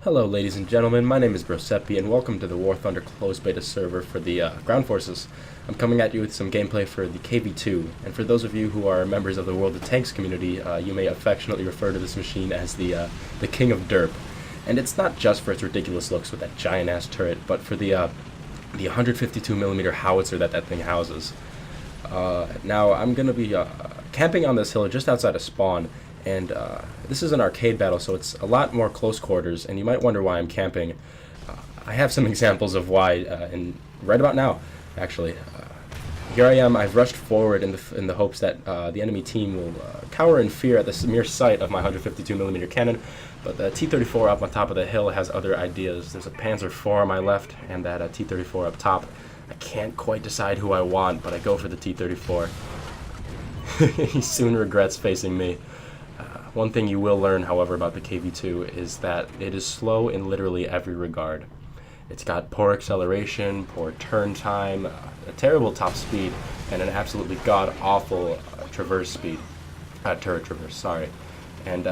Hello ladies and gentlemen, my name is Broseppi and welcome to the War Thunder closed beta server for the ground forces. I'm coming at you with some gameplay for the KV-2, and for those of you who are members of the World of Tanks community, you may affectionately refer to this machine as the king of derp. And it's not just for its ridiculous looks with that giant ass turret, but for the 152mm howitzer that thing houses. Now I'm going to be camping on this hill just outside of spawn. And this is an arcade battle, so it's a lot more close quarters, and you might wonder why I'm camping. I have some examples of why, right about now, actually. Here I am. I've rushed forward in the hopes that the enemy team will cower in fear at the mere sight of my 152mm cannon, but the T-34 up on top of the hill has other ideas. There's a Panzer IV on my left, and that T-34 up top. I can't quite decide who I want, but I go for the T-34. He soon regrets facing me. One thing you will learn, however, about the KV-2 is that it is slow in literally every regard. It's got poor acceleration, poor turn time, a terrible top speed, and an absolutely god-awful traverse speed. Turret traverse, sorry. And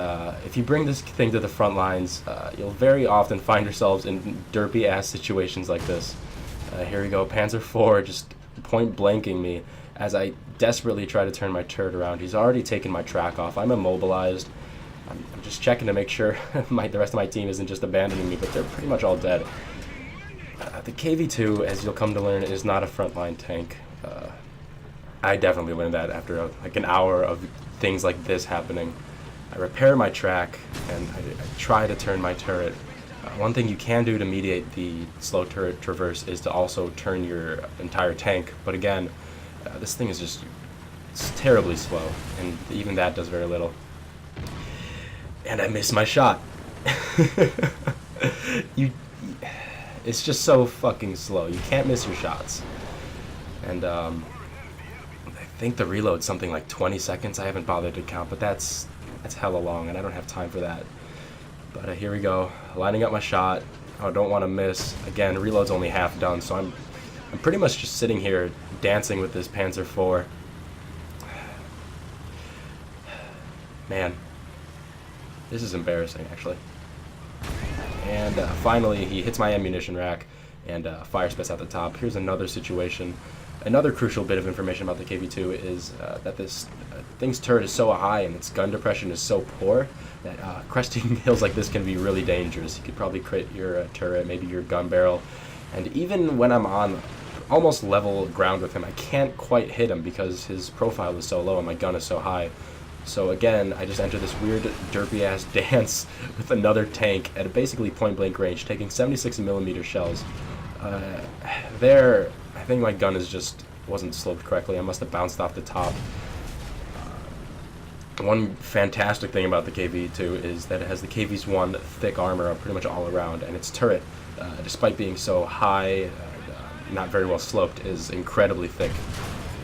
if you bring this thing to the front lines, you'll very often find yourselves in derpy-ass situations like this. Here we go, Panzer IV just point-blanking me as I desperately try to turn my turret around. He's already taken my track off. I'm immobilized. I'm just checking to make sure the rest of my team isn't just abandoning me, but they're pretty much all dead. The KV-2, as you'll come to learn, is not a frontline tank. I definitely learned that after like an hour of things like this happening. I repair my track, and I try to turn my turret. One thing you can do to mediate the slow turret traverse is to also turn your entire tank, but again, this thing is it's terribly slow, and even that does very little. And I miss my shot. It's just so fucking slow. You can't miss your shots. And I think the reload's something like 20 seconds. I haven't bothered to count, but that's hella long, and I don't have time for that. But here we go, lining up my shot. I don't want to miss. Again, reload's only half done, so I'm pretty much just sitting here dancing with this Panzer IV. Man, this is embarrassing, actually. And finally, he hits my ammunition rack, and fire spits out the top. Here's another situation. Another crucial bit of information about the KV-2 is that this thing's turret is so high and its gun depression is so poor that cresting hills like this can be really dangerous. You could probably crit your turret, maybe your gun barrel, and even when I'm on almost level ground with him, I can't quite hit him because his profile is so low and my gun is so high. So again, I just enter this weird derpy ass dance with another tank at a basically point blank range, taking 76mm shells. There, I think my gun wasn't sloped correctly. I must have bounced off the top. One fantastic thing about the KV-2 is that it has the KV-1 thick armor pretty much all around, and its turret, despite being so high, not very well sloped, is incredibly thick.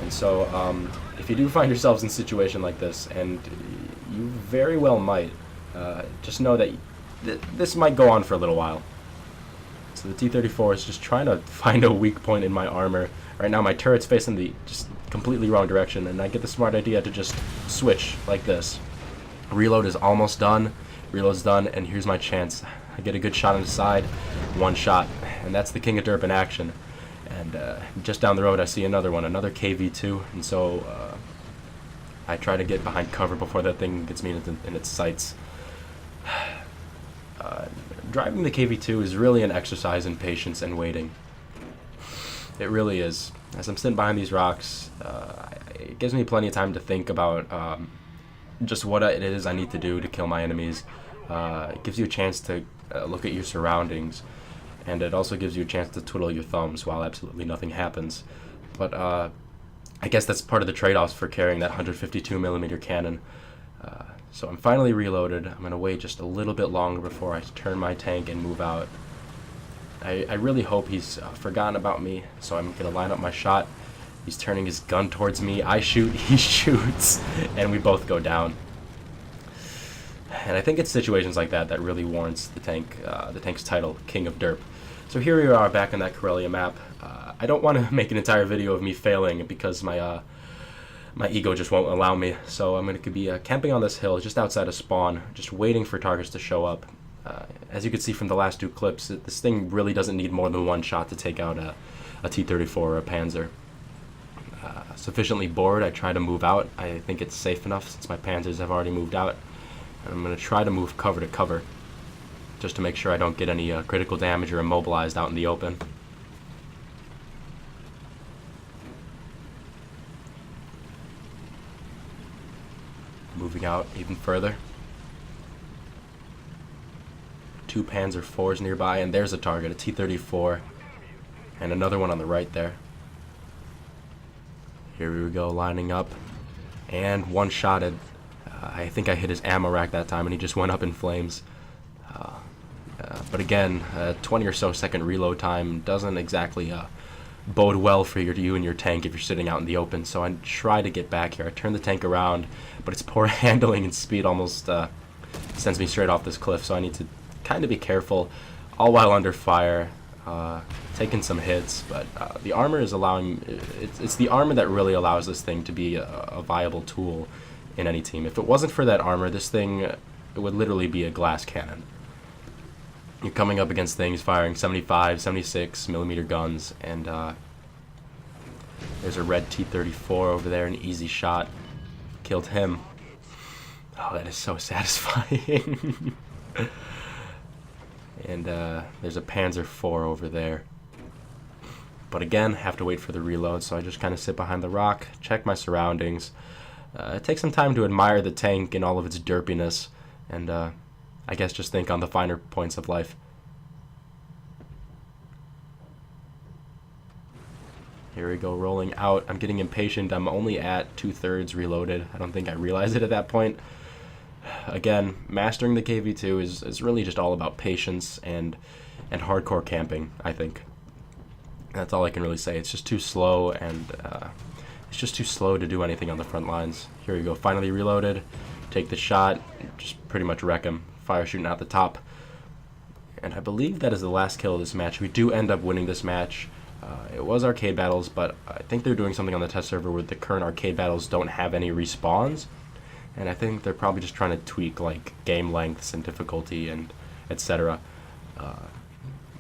And so if you do find yourselves in a situation like this, and you very well might, just know that this might go on for a little while. So the T-34 is just trying to find a weak point in my armor. Right now my turret's facing the just completely wrong direction, and I get the smart idea to just switch like this. Reload is almost done. Reload's done, and here's my chance. I get a good shot on the side, one shot, and that's the king of derp in action. And just down the road I see another one, another KV-2, and so I try to get behind cover before that thing gets me in its sights. Driving the KV-2 is really an exercise in patience and waiting. It really is. As I'm sitting behind these rocks, it gives me plenty of time to think about just what it is I need to do to kill my enemies. It gives you a chance to look at your surroundings, and it also gives you a chance to twiddle your thumbs while absolutely nothing happens. But I guess that's part of the trade-offs for carrying that 152mm cannon. So I'm finally reloaded. I'm going to wait just a little bit longer before I turn my tank and move out. I really hope he's forgotten about me, so I'm going to line up my shot. He's turning his gun towards me. I shoot, he shoots, and we both go down. And I think it's situations like that that really warrants the tank's title, King of Derp. So here we are back on that Corellia map. I don't want to make an entire video of me failing because my ego just won't allow me. So I'm going to be camping on this hill just outside of spawn, just waiting for targets to show up. as you can see from the last 2 clips, this thing really doesn't need more than 1 shot to take out a T-34 or a Panzer. Sufficiently bored, I try to move out. I think it's safe enough since my Panzers have already moved out. And I'm going to try to move cover to cover, just to make sure I don't get any critical damage or immobilized out in the open. Moving out even further. 2 Panzer IVs nearby, and there's a target, a T-34, and another one on the right there. Here we go, lining up, and one-shotted. I think I hit his ammo rack that time, and he just went up in flames. But again, 20 or so second reload time doesn't exactly bode well for you and your tank if you're sitting out in the open. So I try to get back here. I turn the tank around, but its poor handling and speed almost sends me straight off this cliff. So I need to kind of be careful, all while under fire, taking some hits. But the armor is allowing. It's the armor that really allows this thing to be a viable tool in any team. If it wasn't for that armor, this thing it would literally be a glass cannon. You're coming up against things firing 75, 76 millimeter guns, and there's a red T-34 over there, an easy shot. Killed him. Oh, that is so satisfying. And there's a Panzer IV over there. But again, have to wait for the reload, so I just kind of sit behind the rock, check my surroundings. Take some time to admire the tank and all of its derpiness, and I guess just think on the finer points of life. Here we go, rolling out. I'm getting impatient. I'm only at 2/3 reloaded. I don't think I realized it at that point. Again, mastering the KV-2 is really just all about patience and hardcore camping, I think. That's all I can really say. It's just too slow, and it's just too slow to do anything on the front lines. Here we go, finally reloaded. Take the shot, just pretty much wreck him. Fire shooting out the top. And I believe that is the last kill of this match. We do end up winning this match. It was arcade battles, but I think they're doing something on the test server where the current arcade battles don't have any respawns. And I think they're probably just trying to tweak like game lengths and difficulty and etc.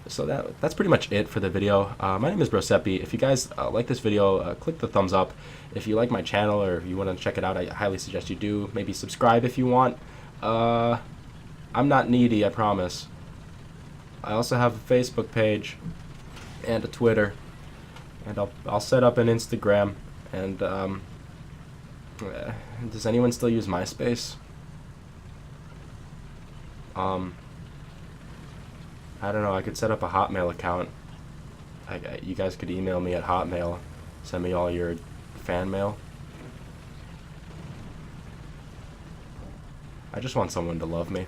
So that's pretty much it for the video. My name is Broseppi. If you guys like this video, click the thumbs up. If you like my channel or if you want to check it out, I highly suggest you do. Maybe subscribe if you want. I'm not needy, I promise. I also have a Facebook page and a Twitter, and I'll set up an Instagram. And does anyone still use MySpace? I don't know. I could set up a Hotmail account. You guys could email me at Hotmail. Send me all your fan mail. I just want someone to love me.